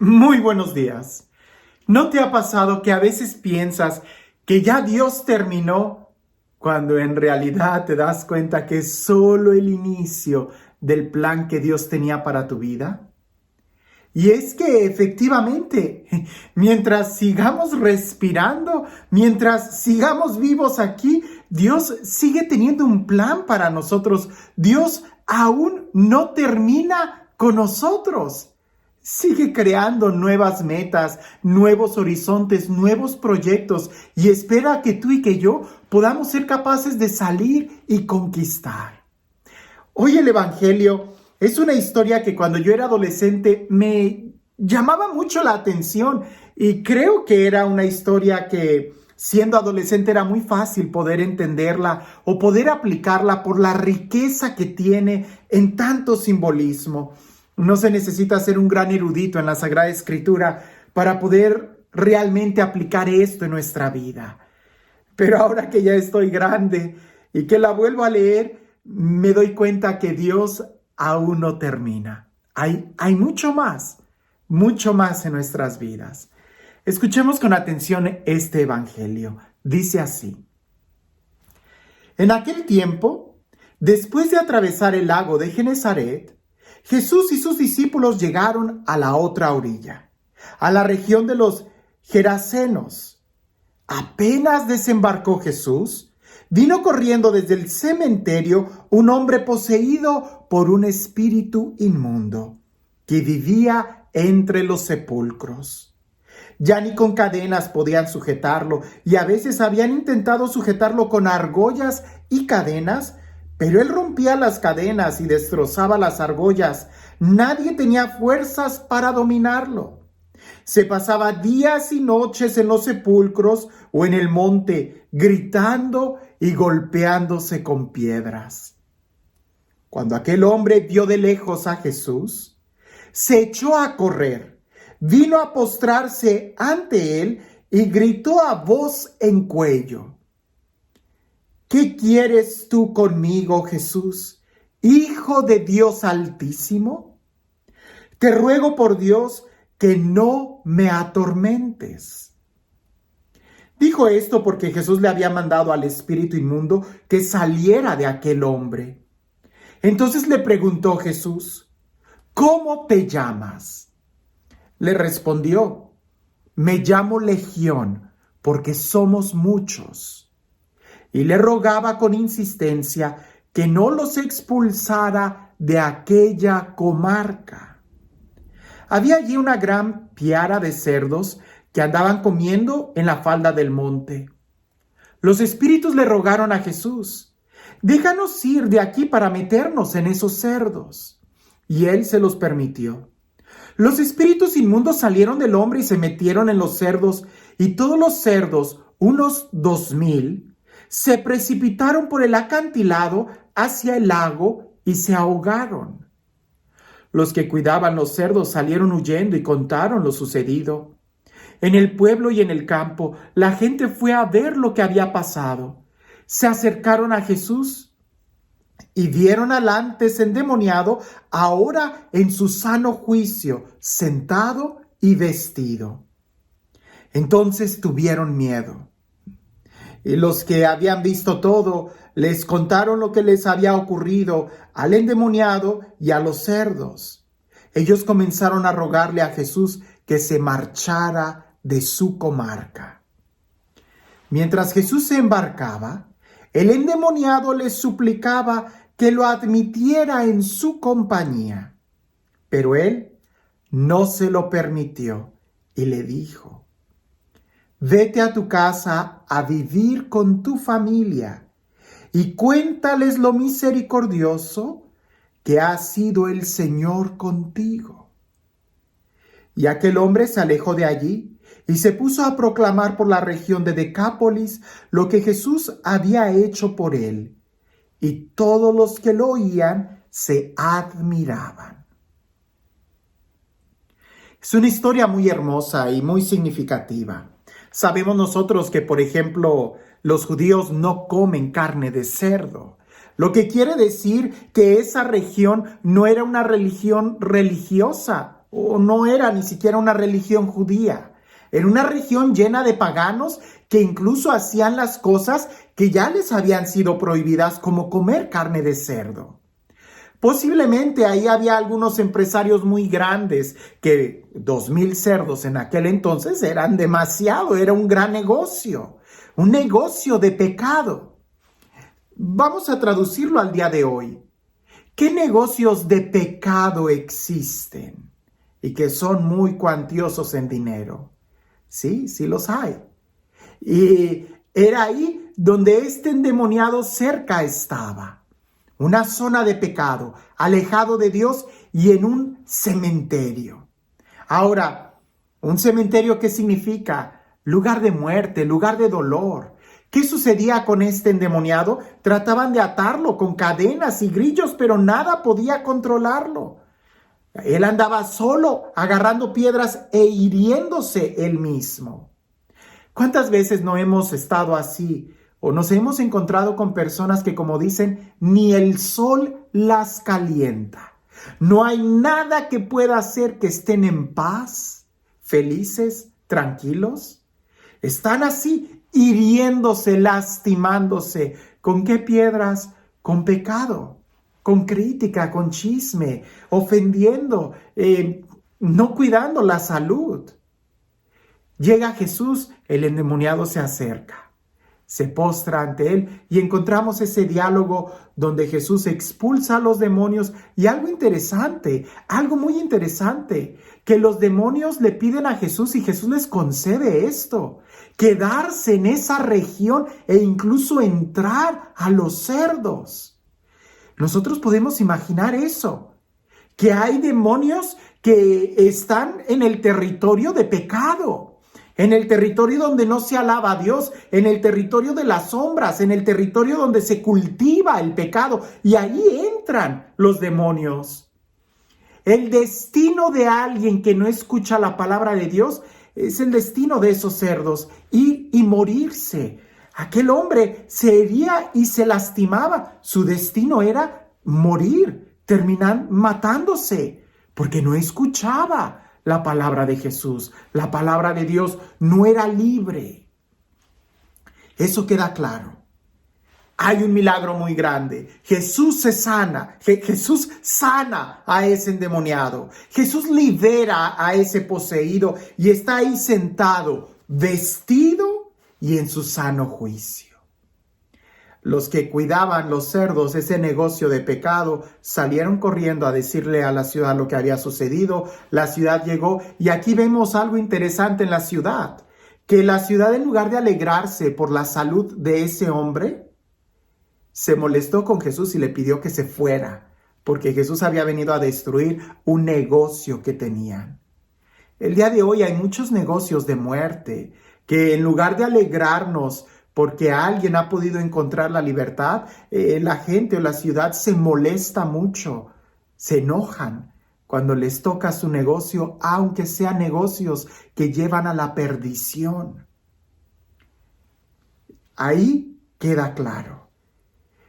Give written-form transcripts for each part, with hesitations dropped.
Muy buenos días. ¿No te ha pasado que a veces piensas que ya Dios terminó cuando en realidad te das cuenta que es solo el inicio del plan que Dios tenía para tu vida? Y es que efectivamente, mientras sigamos respirando, mientras sigamos vivos aquí, Dios sigue teniendo un plan para nosotros. Dios aún no termina con nosotros. Sigue creando nuevas metas, nuevos horizontes, nuevos proyectos y espera que tú y que yo podamos ser capaces de salir y conquistar. Hoy el Evangelio es una historia que cuando yo era adolescente me llamaba mucho la atención y creo que era una historia que siendo adolescente era muy fácil poder entenderla o poder aplicarla por la riqueza que tiene en tanto simbolismo. No se necesita ser un gran erudito en la Sagrada Escritura para poder realmente aplicar esto en nuestra vida. Pero ahora que ya estoy grande y que la vuelvo a leer, me doy cuenta que Dios aún no termina. Hay mucho más en nuestras vidas. Escuchemos con atención este evangelio. Dice así: En aquel tiempo, después de atravesar el lago de Genesaret, Jesús y sus discípulos llegaron a la otra orilla, a la región de los Gerasenos. Apenas desembarcó Jesús, vino corriendo desde el cementerio un hombre poseído por un espíritu inmundo, que vivía entre los sepulcros. Ya ni con cadenas podían sujetarlo, y a veces habían intentado sujetarlo con argollas y cadenas, pero él rompía las cadenas y destrozaba las argollas. Nadie tenía fuerzas para dominarlo. Se pasaba días y noches en los sepulcros o en el monte, gritando y golpeándose con piedras. Cuando aquel hombre vio de lejos a Jesús, se echó a correr, vino a postrarse ante él y gritó a voz en cuello: ¿Qué quieres tú conmigo, Jesús, Hijo de Dios Altísimo? Te ruego por Dios que no me atormentes. Dijo esto porque Jesús le había mandado al espíritu inmundo que saliera de aquel hombre. Entonces le preguntó Jesús: ¿Cómo te llamas? Le respondió: Me llamo Legión, porque somos muchos. Y le rogaba con insistencia que no los expulsara de aquella comarca. Había allí una gran piara de cerdos que andaban comiendo en la falda del monte. Los espíritus le rogaron a Jesús: déjanos ir de aquí para meternos en esos cerdos. Y él se los permitió. Los espíritus inmundos salieron del hombre y se metieron en los cerdos, y todos los cerdos, unos 2,000, se precipitaron por el acantilado hacia el lago y se ahogaron. Los que cuidaban los cerdos salieron huyendo y contaron lo sucedido. En el pueblo y en el campo, la gente fue a ver lo que había pasado. Se acercaron a Jesús y vieron al antes endemoniado ahora en su sano juicio, sentado y vestido. Entonces tuvieron miedo. Y los que habían visto todo les contaron lo que les había ocurrido al endemoniado y a los cerdos. Ellos comenzaron a rogarle a Jesús que se marchara de su comarca. Mientras Jesús se embarcaba, el endemoniado les suplicaba que lo admitiera en su compañía. Pero él no se lo permitió y le dijo: Vete a tu casa a vivir con tu familia y cuéntales lo misericordioso que ha sido el Señor contigo. Y aquel hombre se alejó de allí y se puso a proclamar por la región de Decápolis lo que Jesús había hecho por él, y todos los que lo oían se admiraban. Es una historia muy hermosa y muy significativa. Sabemos nosotros que, por ejemplo, los judíos no comen carne de cerdo, lo que quiere decir que esa región no era una religión religiosa o no era ni siquiera una religión judía. Era una región llena de paganos que incluso hacían las cosas que ya les habían sido prohibidas, como comer carne de cerdo. Posiblemente ahí había algunos empresarios muy grandes que 2,000 cerdos en aquel entonces eran demasiado, era un gran negocio, un negocio de pecado. Vamos a traducirlo al día de hoy. ¿Qué negocios de pecado existen y que son muy cuantiosos en dinero? Sí, sí los hay. Y era ahí donde este endemoniado cerca estaba. Una zona de pecado, alejado de Dios y en un cementerio. Ahora, ¿un cementerio qué significa? Lugar de muerte, lugar de dolor. ¿Qué sucedía con este endemoniado? Trataban de atarlo con cadenas y grillos, pero nada podía controlarlo. Él andaba solo, agarrando piedras e hiriéndose él mismo. ¿Cuántas veces no hemos estado así? O nos hemos encontrado con personas que, como dicen, ni el sol las calienta. No hay nada que pueda hacer que estén en paz, felices, tranquilos. Están así, hiriéndose, lastimándose. ¿Con qué piedras? Con pecado, con crítica, con chisme, ofendiendo, no cuidando la salud. Llega Jesús, el endemoniado se acerca, se postra ante él y encontramos ese diálogo donde Jesús expulsa a los demonios y algo interesante, algo muy interesante, que los demonios le piden a Jesús y Jesús les concede esto, quedarse en esa región e incluso entrar a los cerdos. Nosotros podemos imaginar eso, que hay demonios que están en el territorio de pecado, en el territorio donde no se alaba a Dios, en el territorio de las sombras, en el territorio donde se cultiva el pecado, y ahí entran los demonios. El destino de alguien que no escucha la palabra de Dios es el destino de esos cerdos, ir y morirse. Aquel hombre se hería y se lastimaba. Su destino era morir, terminar matándose, porque no escuchaba la palabra de Jesús. La palabra de Dios no era libre. Eso queda claro. Hay un milagro muy grande. Jesús se sana. Jesús sana a ese endemoniado. Jesús libera a ese poseído y está ahí sentado, vestido y en su sano juicio. Los que cuidaban los cerdos, ese negocio de pecado, salieron corriendo a decirle a la ciudad lo que había sucedido. La ciudad llegó y aquí vemos algo interesante en la ciudad, que la ciudad, en lugar de alegrarse por la salud de ese hombre, se molestó con Jesús y le pidió que se fuera, porque Jesús había venido a destruir un negocio que tenían. El día de hoy hay muchos negocios de muerte que, en lugar de alegrarnos porque alguien ha podido encontrar la libertad, la gente o la ciudad se molesta mucho, se enojan cuando les toca su negocio, aunque sean negocios que llevan a la perdición. Ahí queda claro.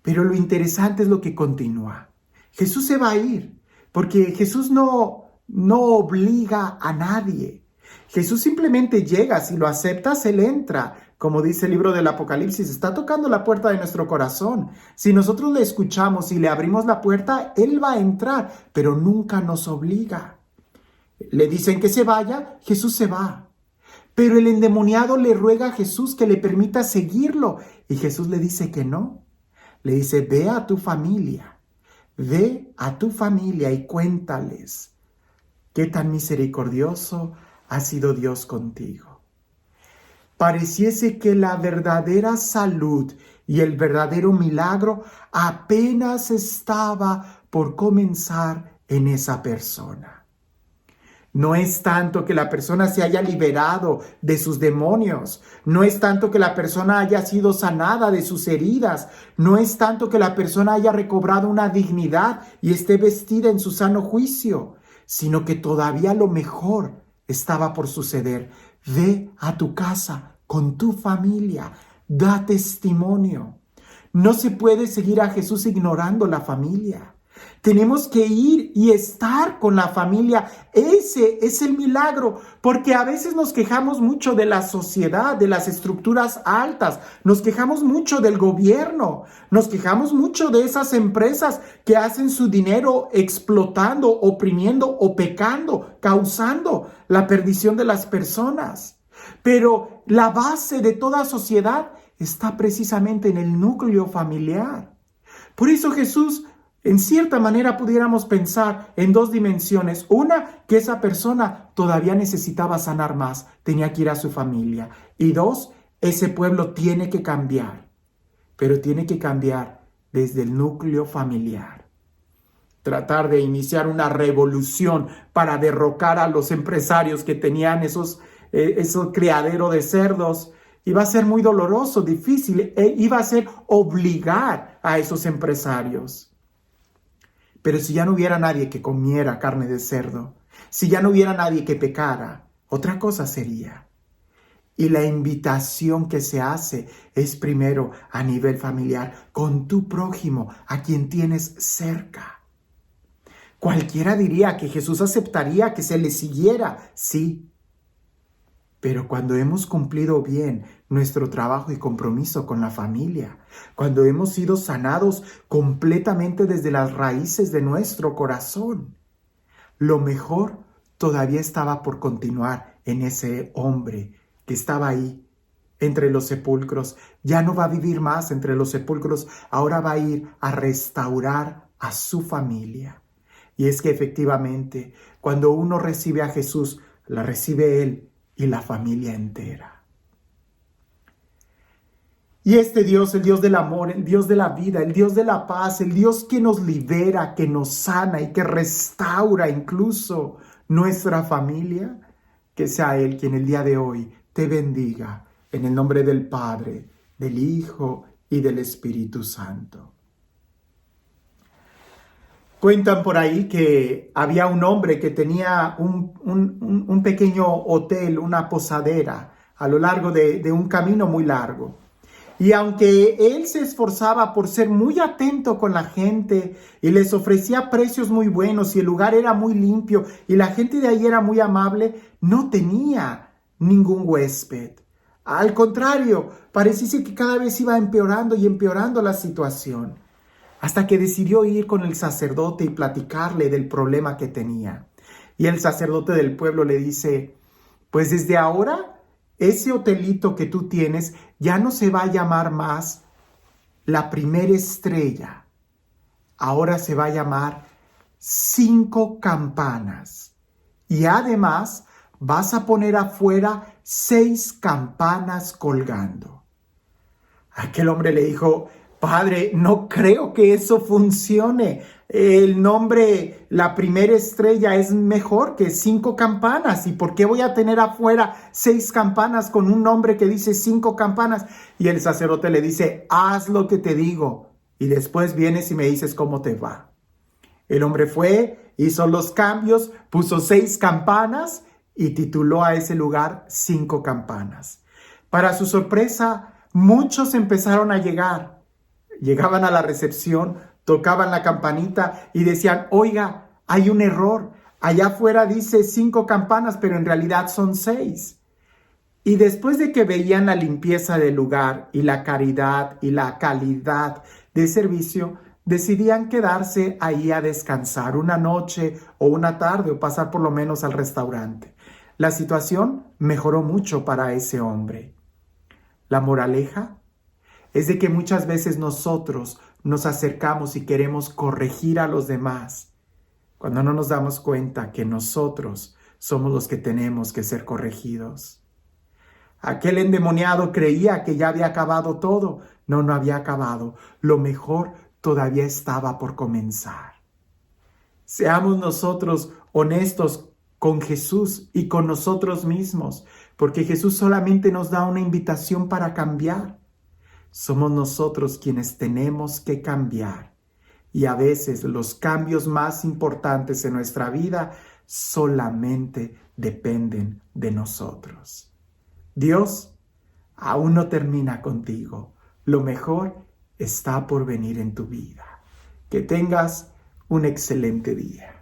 Pero lo interesante es lo que continúa. Jesús se va a ir, porque Jesús no obliga a nadie. Jesús simplemente llega, si lo aceptas, Él entra. Como dice el libro del Apocalipsis, está tocando la puerta de nuestro corazón. Si nosotros le escuchamos y le abrimos la puerta, Él va a entrar, pero nunca nos obliga. Le dicen que se vaya, Jesús se va. Pero el endemoniado le ruega a Jesús que le permita seguirlo, y Jesús le dice que no. Le dice, ve a tu familia y cuéntales qué tan misericordioso ha sido Dios contigo. Pareciese que la verdadera salud y el verdadero milagro apenas estaba por comenzar en esa persona. No es tanto que la persona se haya liberado de sus demonios, no es tanto que la persona haya sido sanada de sus heridas, no es tanto que la persona haya recobrado una dignidad y esté vestida en su sano juicio, sino que todavía lo mejor estaba por suceder. Ve a tu casa con tu familia, da testimonio. No se puede seguir a Jesús ignorando la familia. Tenemos que ir y estar con la familia. Ese es el milagro, porque a veces nos quejamos mucho de la sociedad, de las estructuras altas, nos quejamos mucho del gobierno, nos quejamos mucho de esas empresas que hacen su dinero explotando, oprimiendo o pecando, causando la perdición de las personas. Pero la base de toda sociedad está precisamente en el núcleo familiar. Por eso Jesús, en cierta manera, pudiéramos pensar en dos dimensiones. Una, que esa persona todavía necesitaba sanar más, tenía que ir a su familia. Y dos, ese pueblo tiene que cambiar, pero tiene que cambiar desde el núcleo familiar. Tratar de iniciar una revolución para derrocar a los empresarios que tenían esos criaderos de cerdos, iba a ser muy doloroso, difícil, iba a ser obligar a esos empresarios. Pero si ya no hubiera nadie que comiera carne de cerdo, si ya no hubiera nadie que pecara, otra cosa sería. Y la invitación que se hace es primero a nivel familiar, con tu prójimo, a quien tienes cerca. Cualquiera diría que Jesús aceptaría que se le siguiera, sí. Pero cuando hemos cumplido bien nuestro trabajo y compromiso con la familia, cuando hemos sido sanados completamente desde las raíces de nuestro corazón, lo mejor todavía estaba por continuar en ese hombre que estaba ahí entre los sepulcros. Ya no va a vivir más entre los sepulcros, ahora va a ir a restaurar a su familia. Y es que efectivamente, cuando uno recibe a Jesús, la recibe Él y la familia entera. Y este Dios, el Dios del amor, el Dios de la vida, el Dios de la paz, el Dios que nos libera, que nos sana y que restaura incluso nuestra familia, que sea Él quien el día de hoy te bendiga en el nombre del Padre, del Hijo y del Espíritu Santo. Cuentan por ahí que había un hombre que tenía un pequeño hotel, una posadera, a lo largo de un camino muy largo. Y aunque él se esforzaba por ser muy atento con la gente y les ofrecía precios muy buenos y el lugar era muy limpio y la gente de ahí era muy amable, no tenía ningún huésped. Al contrario, parecía que cada vez iba empeorando y empeorando la situación. Hasta que decidió ir con el sacerdote y platicarle del problema que tenía. Y el sacerdote del pueblo le dice, pues desde ahora ese hotelito que tú tienes ya no se va a llamar más la primera estrella. Ahora se va a llamar 5 campanas. Y además vas a poner afuera 6 campanas colgando. Aquel hombre le dijo, Padre, no creo que eso funcione. El nombre, la primera estrella, es mejor que 5 campanas. ¿Y por qué voy a tener afuera 6 campanas con un nombre que dice 5 campanas? Y el sacerdote le dice, haz lo que te digo y después vienes y me dices cómo te va. El hombre fue, hizo los cambios, puso 6 campanas y tituló a ese lugar 5 campanas. Para su sorpresa, muchos empezaron a llegar. Llegaban a la recepción, tocaban la campanita y decían, oiga, hay un error. Allá afuera dice 5 campanas, pero en realidad son 6. Y después de que veían la limpieza del lugar y la caridad y la calidad de servicio, decidían quedarse ahí a descansar una noche o una tarde o pasar por lo menos al restaurante. La situación mejoró mucho para ese hombre. La moraleja es de que muchas veces nosotros nos acercamos y queremos corregir a los demás, cuando no nos damos cuenta que nosotros somos los que tenemos que ser corregidos. Aquel endemoniado creía que ya había acabado todo. No, no había acabado. Lo mejor todavía estaba por comenzar. Seamos nosotros honestos con Jesús y con nosotros mismos, porque Jesús solamente nos da una invitación para cambiar. Somos nosotros quienes tenemos que cambiar. Y a veces los cambios más importantes en nuestra vida solamente dependen de nosotros. Dios aún no termina contigo. Lo mejor está por venir en tu vida. Que tengas un excelente día.